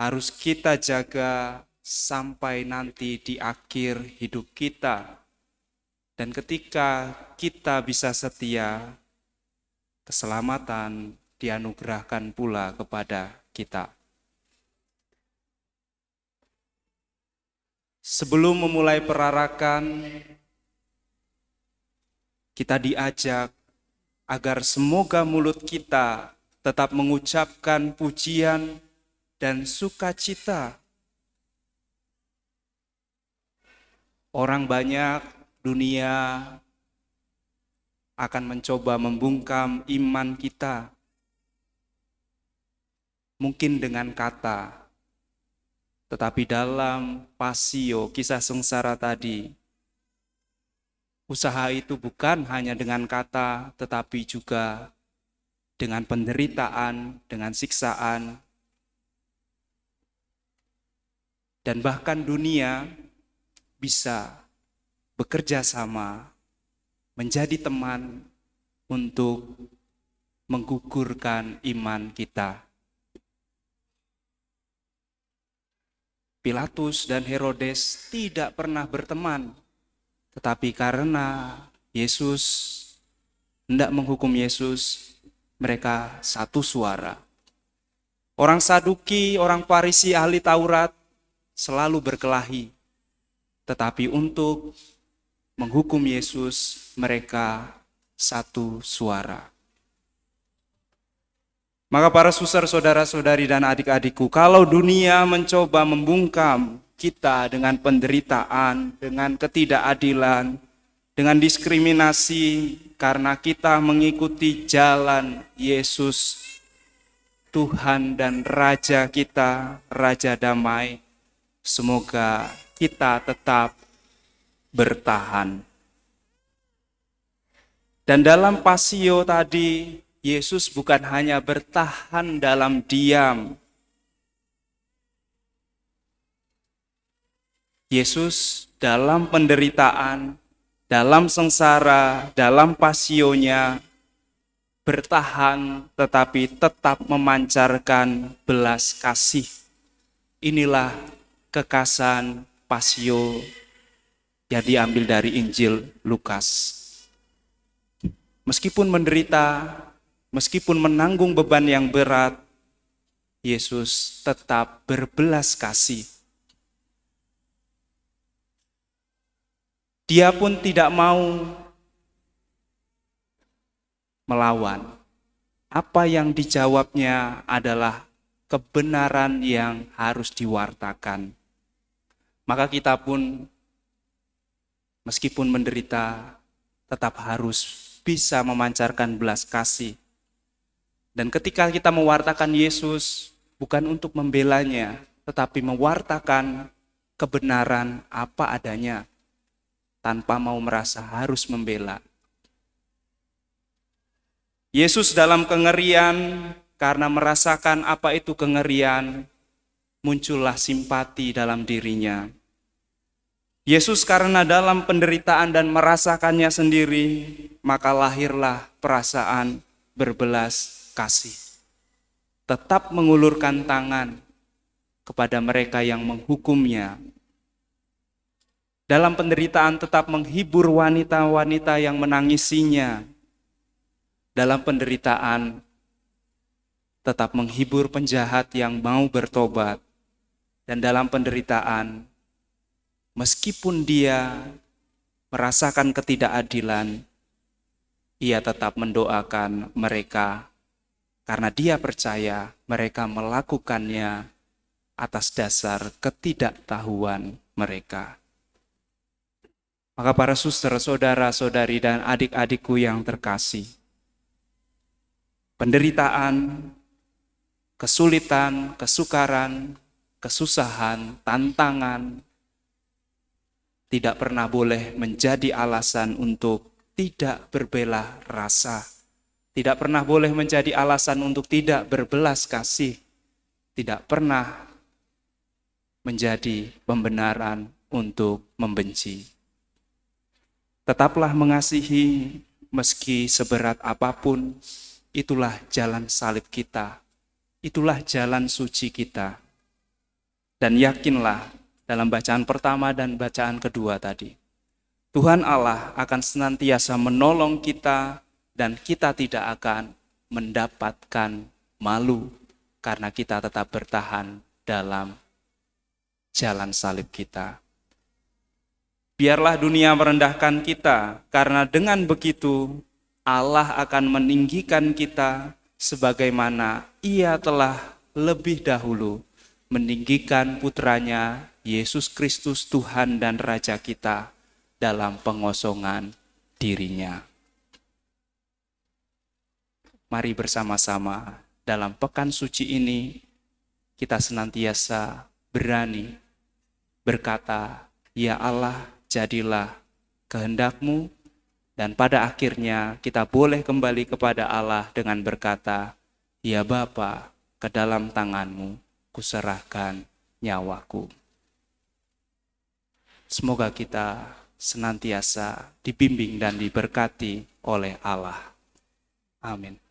harus kita jaga sampai nanti di akhir hidup kita. Dan ketika kita bisa setia, keselamatan dianugerahkan pula kepada kita. Sebelum memulai perarakan, kita diajak agar semoga mulut kita tetap mengucapkan pujian dan sukacita. Orang banyak dunia akan mencoba membungkam iman kita, mungkin dengan kata, tetapi dalam pasio kisah sengsara tadi, usaha itu bukan hanya dengan kata, tetapi juga dengan penderitaan, dengan siksaan, dan bahkan dunia bisa bekerja sama, menjadi teman untuk menggugurkan iman kita. Pilatus dan Herodes tidak pernah berteman, tetapi karena Yesus hendak menghukum Yesus, mereka satu suara. Orang Saduki, orang Farisi, ahli Taurat selalu berkelahi, tetapi untuk menghukum Yesus, mereka satu suara. Maka para suster, saudara-saudari dan adik-adikku, kalau dunia mencoba membungkam kita dengan penderitaan, dengan ketidakadilan, dengan diskriminasi karena kita mengikuti jalan Yesus, Tuhan dan Raja kita, Raja damai, semoga kita tetap bertahan. Dan dalam pasio tadi, Yesus bukan hanya bertahan dalam diam. Yesus dalam penderitaan, dalam sengsara, dalam pasionya, bertahan tetapi tetap memancarkan belas kasih. Inilah kekasan pasio yang diambil dari Injil Lukas. Meskipun menderita, meskipun menanggung beban yang berat, Yesus tetap berbelas kasih. Dia pun tidak mau melawan. Apa yang dijawabnya adalah kebenaran yang harus diwartakan. Maka kita pun meskipun menderita, tetap harus bisa memancarkan belas kasih. Dan ketika kita mewartakan Yesus, bukan untuk membelanya, tetapi mewartakan kebenaran apa adanya, tanpa mau merasa harus membela. Yesus dalam kengerian, karena merasakan apa itu kengerian, muncullah simpati dalam dirinya. Yesus karena dalam penderitaan dan merasakannya sendiri, maka lahirlah perasaan berbelas kasih. Tetap mengulurkan tangan kepada mereka yang menghukumnya. Dalam penderitaan tetap menghibur wanita-wanita yang menangisinya. Dalam penderitaan tetap menghibur penjahat yang mau bertobat. Dan dalam penderitaan, meskipun dia merasakan ketidakadilan, ia tetap mendoakan mereka karena dia percaya mereka melakukannya atas dasar ketidaktahuan mereka. Maka para suster, saudara-saudari dan adik-adikku yang terkasih, penderitaan, kesulitan, kesukaran, kesusahan, tantangan, tidak pernah boleh menjadi alasan untuk tidak berbela rasa. Tidak pernah boleh menjadi alasan untuk tidak berbelas kasih. Tidak pernah menjadi pembenaran untuk membenci. Tetaplah mengasihi meski seberat apapun. Itulah jalan salib kita. Itulah jalan suci kita. Dan yakinlah dalam bacaan pertama dan bacaan kedua tadi, Tuhan Allah akan senantiasa menolong kita dan kita tidak akan mendapatkan malu karena kita tetap bertahan dalam jalan salib kita. Biarlah dunia merendahkan kita, karena dengan begitu Allah akan meninggikan kita sebagaimana Ia telah lebih dahulu meninggikan putranya Yesus Kristus Tuhan dan Raja kita dalam pengosongan dirinya. Mari bersama-sama dalam pekan suci ini kita senantiasa berani berkata, "Ya Allah, jadilah kehendak-Mu," dan pada akhirnya kita boleh kembali kepada Allah dengan berkata, "Ya Bapa, ke dalam tangan-Mu kuserahkan nyawaku." Semoga kita senantiasa dibimbing dan diberkati oleh Allah. Amin.